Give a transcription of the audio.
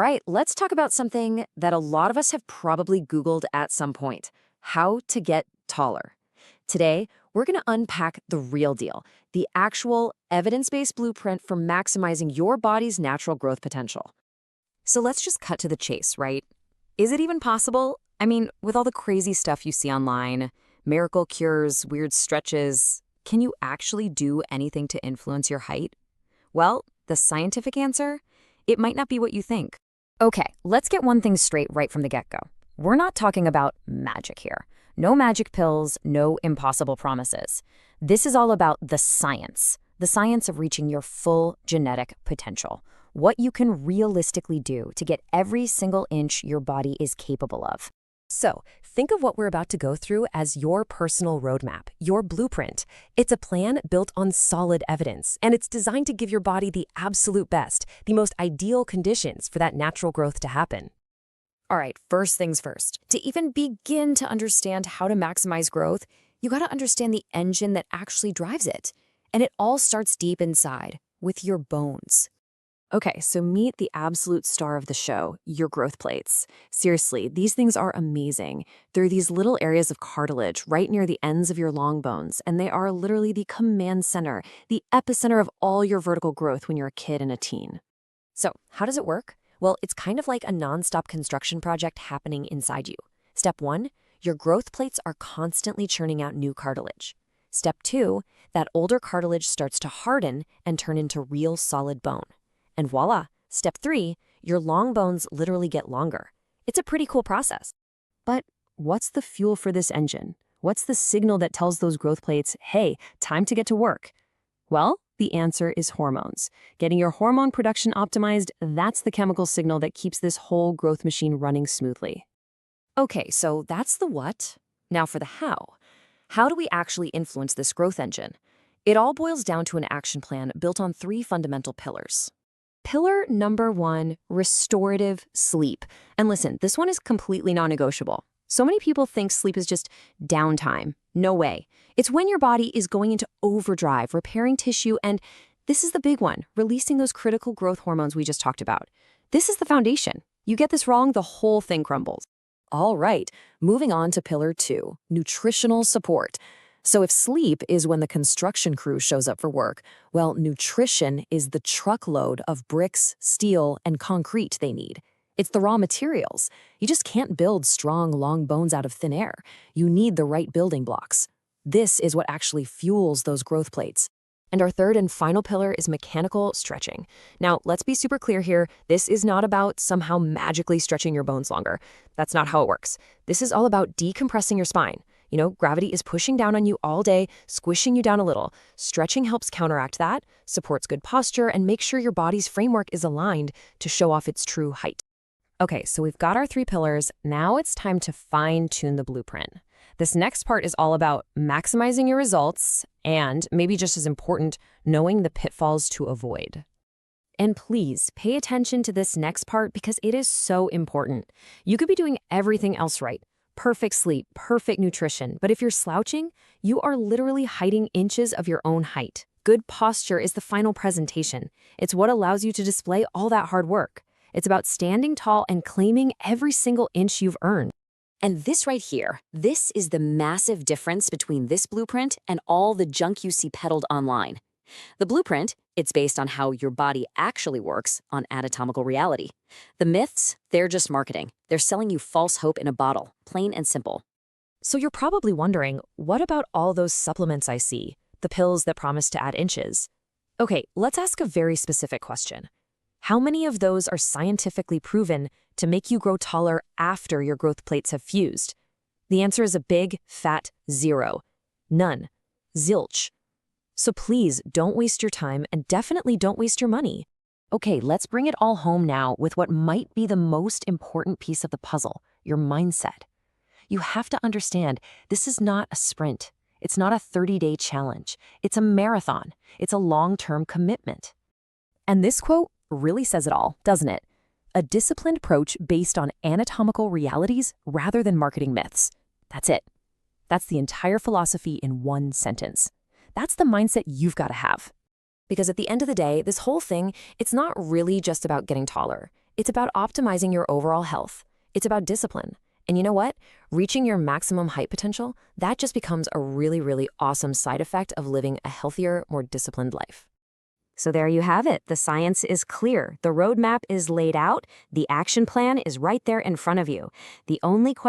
right, let's talk about something that a lot of us have probably Googled at some point: how to get taller. Today, we're going to unpack the real deal, the actual evidence-based blueprint for maximizing your body's natural growth potential. So let's just cut to the chase, right? Is it even possible? I mean, with all the crazy stuff you see online, miracle cures, weird stretches, can you actually do anything to influence your height? Well, the scientific answer? It might not be what you think. Okay, let's get one thing straight right from the get-go. We're not talking about magic here. No magic pills, no impossible promises. This is all about the science of reaching your full genetic potential, what you can realistically do to get every single inch your body is capable of. So, think of what we're about to go through as your personal roadmap, your blueprint. It's a plan built on solid evidence, and it's designed to give your body the absolute best, the most ideal conditions for that natural growth to happen. All right, first things first. To even begin to understand how to maximize growth, you got to understand the engine that actually drives it. And it all starts deep inside, with your bones. Okay, so meet the absolute star of the show, your growth plates. Seriously, these things are amazing. They're these little areas of cartilage right near the ends of your long bones, and they are literally the command center, the epicenter of all your vertical growth when you're a kid and a teen. So, how does it work? Well, it's kind of like a nonstop construction project happening inside you. Step 1, your growth plates are constantly churning out new cartilage. Step 2, that older cartilage starts to harden and turn into real solid bone. And voila, step 3, your long bones literally get longer. It's a pretty cool process. But what's the fuel for this engine? What's the signal that tells those growth plates, hey, time to get to work? Well, the answer is hormones. Getting your hormone production optimized, that's the chemical signal that keeps this whole growth machine running smoothly. Okay, so that's the what. Now for the how. How do we actually influence this growth engine? It all boils down to an action plan built on 3 fundamental pillars. Pillar number 1, restorative sleep. And listen, this one is completely non-negotiable. So many people think sleep is just downtime. No way. It's when your body is going into overdrive, repairing tissue, and this is the big one, releasing those critical growth hormones we just talked about. This is the foundation. You get this wrong, the whole thing crumbles. All right, moving on to pillar 2, nutritional support. So if sleep is when the construction crew shows up for work, well, nutrition is the truckload of bricks, steel, and concrete they need. It's the raw materials. You just can't build strong, long bones out of thin air. You need the right building blocks. This is what actually fuels those growth plates. And our third and final pillar is mechanical stretching. Now, let's be super clear here. This is not about somehow magically stretching your bones longer. That's not how it works. This is all about decompressing your spine. You know, gravity is pushing down on you all day, squishing you down a little. Stretching helps counteract that, supports good posture, and makes sure your body's framework is aligned to show off its true height. Okay, so we've got our 3 pillars. Now it's time to fine-tune the blueprint. This next part is all about maximizing your results and, maybe just as important, knowing the pitfalls to avoid. And please pay attention to this next part because it is so important. You could be doing everything else right. Perfect sleep, perfect nutrition. But if you're slouching, you are literally hiding inches of your own height. Good posture is the final presentation. It's what allows you to display all that hard work. It's about standing tall and claiming every single inch you've earned. And this right here, this is the massive difference between this blueprint and all the junk you see peddled online. The blueprint, it's based on how your body actually works on anatomical reality. The myths, they're just marketing. They're selling you false hope in a bottle, plain and simple. So you're probably wondering, what about all those supplements I see? The pills that promise to add inches? Okay, let's ask a very specific question. How many of those are scientifically proven to make you grow taller after your growth plates have fused? The answer is a big, fat 0. None. Zilch. So please don't waste your time and definitely don't waste your money. Okay, let's bring it all home now with what might be the most important piece of the puzzle, your mindset. You have to understand this is not a sprint. It's not a 30-day challenge. It's a marathon. It's a long-term commitment. And this quote really says it all, doesn't it? A disciplined approach based on anatomical realities rather than marketing myths. That's it. That's the entire philosophy in one sentence. That's the mindset you've got to have. Because at the end of the day, this whole thing, it's not really just about getting taller. It's about optimizing your overall health. It's about discipline. And you know what? Reaching your maximum height potential, that just becomes a really, really awesome side effect of living a healthier, more disciplined life. So there you have it. The science is clear. The roadmap is laid out. The action plan is right there in front of you. The only question